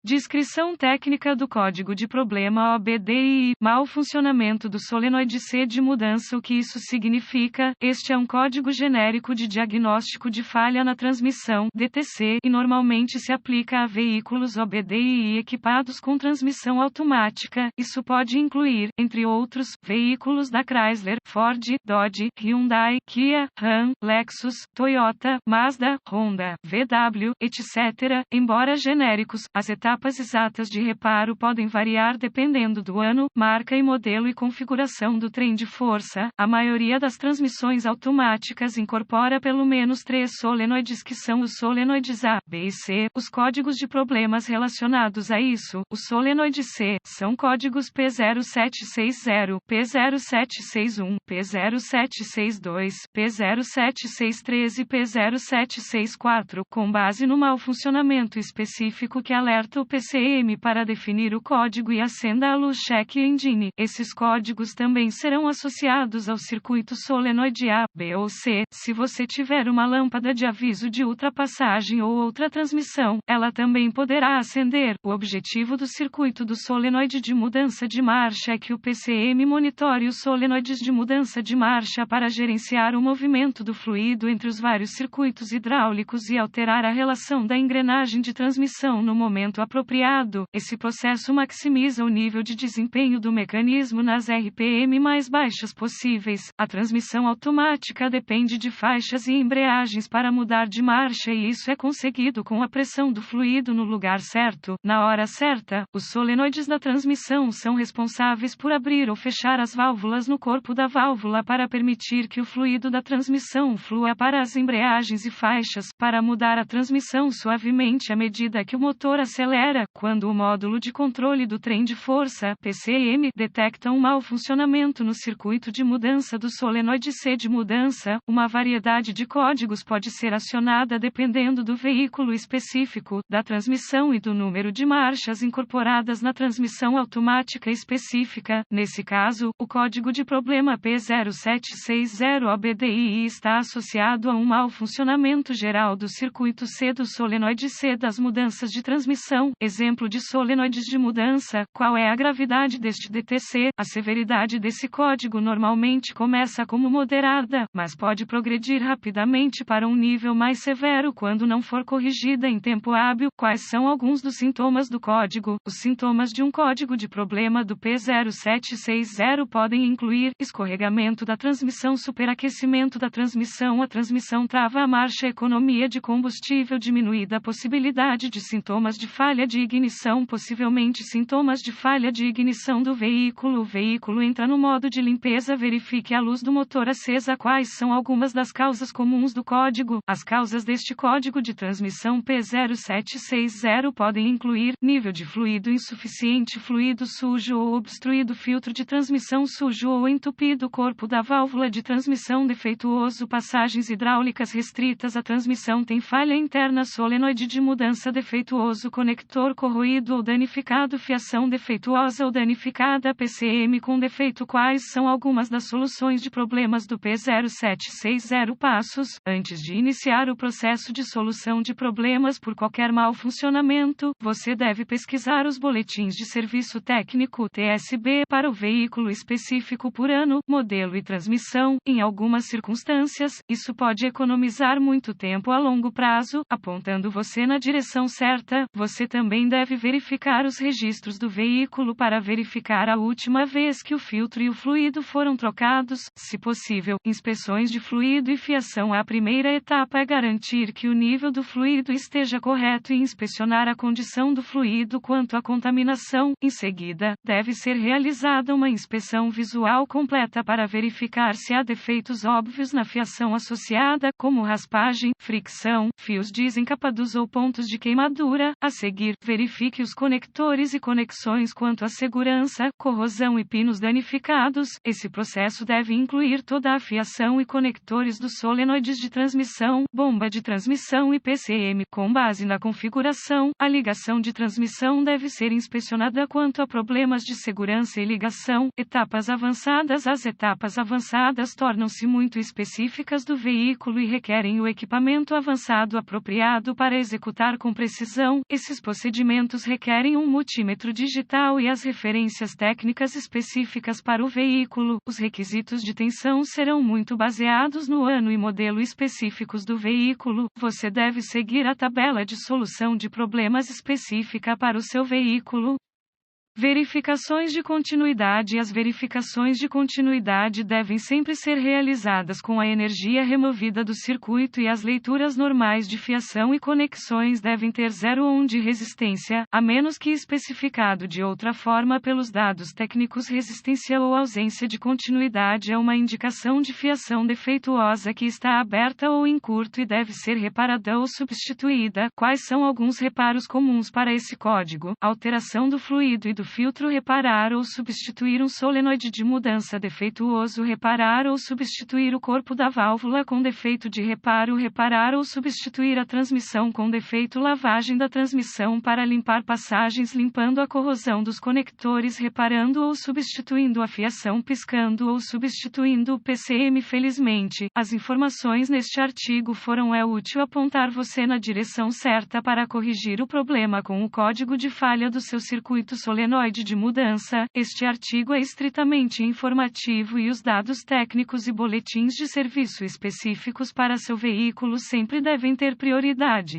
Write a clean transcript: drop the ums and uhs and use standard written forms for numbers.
Descrição técnica do código de problema OBDII, mau funcionamento do solenoide C de mudança. O que isso significa? Este é um código genérico de diagnóstico de falha na transmissão, DTC, e normalmente se aplica a veículos OBDII equipados com transmissão automática. Isso pode incluir, entre outros, veículos da Chrysler, Ford, Dodge, Hyundai, Kia, Ram, Lexus, Toyota, Mazda, Honda, VW, etc. Embora genéricos, as etapas exatas de reparo podem variar dependendo do ano, marca e modelo e configuração do trem de força. A maioria das transmissões automáticas incorpora pelo menos 3 solenoides, que são os solenoides A, B e C. Os códigos de problemas relacionados a isso, o solenoide C, são códigos P0760, P0761, P0762, P0763 e P0764, com base no mau funcionamento específico que alerta o PCM para definir o código e acenda a luz check engine. Esses códigos também serão associados ao circuito solenoide A, B ou C. Se você tiver uma lâmpada de aviso de ultrapassagem ou outra transmissão, ela também poderá acender. O objetivo do circuito do solenoide de mudança de marcha é que o PCM monitore os solenoides de mudança de marcha para gerenciar o movimento do fluido entre os vários circuitos hidráulicos e alterar a relação da engrenagem de transmissão no momento apropriado. Esse processo maximiza o nível de desempenho do mecanismo nas RPM mais baixas possíveis. A transmissão automática depende de faixas e embreagens para mudar de marcha, e isso é conseguido com a pressão do fluido no lugar certo, na hora certa. Os solenoides da transmissão são responsáveis por abrir ou fechar as válvulas no corpo da válvula para permitir que o fluido da transmissão flua para as embreagens e faixas, para mudar a transmissão suavemente à medida que o motor acelera. Quando o módulo de controle do trem de força, PCM, detecta um mau funcionamento no circuito de mudança do solenoide C de mudança, uma variedade de códigos pode ser acionada dependendo do veículo específico, da transmissão e do número de marchas incorporadas na transmissão automática específica. Nesse caso, o código de problema P0760 OBDII está associado a um mau funcionamento geral do circuito C do solenoide C das mudanças de transmissão. Exemplo de solenoides de mudança. Qual é a gravidade deste DTC? A severidade desse código normalmente começa como moderada, mas pode progredir rapidamente para um nível mais severo quando não for corrigida em tempo hábil. Quais são alguns dos sintomas do código? Os sintomas de um código de problema do P0760 podem incluir escorregamento da transmissão, superaquecimento da transmissão, a transmissão trava a marcha, economia de combustível diminuída, possibilidade de sintomas de falha de ignição, possivelmente sintomas de falha de ignição do veículo. O veículo entra no modo de limpeza. Verifique a luz do motor acesa. Quais são algumas das causas comuns do código? As causas deste código de transmissão P0760 podem incluir nível de fluido insuficiente, fluido sujo ou obstruído, filtro de transmissão sujo ou entupido, corpo da válvula de transmissão defeituoso, passagens hidráulicas restritas, a transmissão tem falha interna, solenoide de mudança defeituoso, conector corroído ou danificado, fiação defeituosa ou danificada, PCM com defeito. Quais são algumas das soluções de problemas do P0760? Passos. Antes de iniciar o processo de solução de problemas por qualquer mau funcionamento, você deve pesquisar os boletins de serviço técnico TSB para o veículo específico por ano, modelo e transmissão. Em algumas circunstâncias, isso pode economizar muito tempo a longo prazo, apontando você na direção certa. Você também deve verificar os registros do veículo para verificar a última vez que o filtro e o fluido foram trocados, se possível. Inspeções de fluido e fiação. A primeira etapa é garantir que o nível do fluido esteja correto e inspecionar a condição do fluido quanto à contaminação. Em seguida, deve ser realizada uma inspeção visual completa para verificar se há defeitos óbvios na fiação associada, como raspagem, fricção, fios desencapados ou pontos de queimadura. A seguir, verifique os conectores e conexões quanto à segurança, corrosão e pinos danificados. Esse processo deve incluir toda a fiação e conectores dos solenoides de transmissão, bomba de transmissão e PCM. Com base na configuração, a ligação de transmissão deve ser inspecionada quanto a problemas de segurança e ligação. Etapas avançadas. As etapas avançadas tornam-se muito específicas do veículo e requerem o equipamento avançado apropriado para executar com precisão. Esses procedimentos requerem um multímetro digital e as referências técnicas específicas para o veículo. Os requisitos de tensão serão muito baseados no ano e modelo específicos do veículo. Você deve seguir a tabela de solução de problemas específica para o seu veículo. Verificações de continuidade. As verificações de continuidade devem sempre ser realizadas com a energia removida do circuito e as leituras normais de fiação e conexões devem ter 0 ou 1 de resistência, a menos que especificado de outra forma pelos dados técnicos. Resistência ou ausência de continuidade é uma indicação de fiação defeituosa que está aberta ou em curto e deve ser reparada ou substituída. Quais são alguns reparos comuns para esse código? Alteração do fluido e do filtro. Reparar ou substituir um solenoide de mudança defeituoso. Reparar ou substituir o corpo da válvula com defeito de reparo. Reparar ou substituir a transmissão com defeito. Lavagem da transmissão para limpar passagens, limpando a corrosão dos conectores. Reparando ou substituindo a fiação. Piscando ou substituindo o PCM. Felizmente, as informações neste artigo foram útil apontar você na direção certa para corrigir o problema com o código de falha do seu circuito solenoide de mudança. Este artigo é estritamente informativo e os dados técnicos e boletins de serviço específicos para seu veículo sempre devem ter prioridade.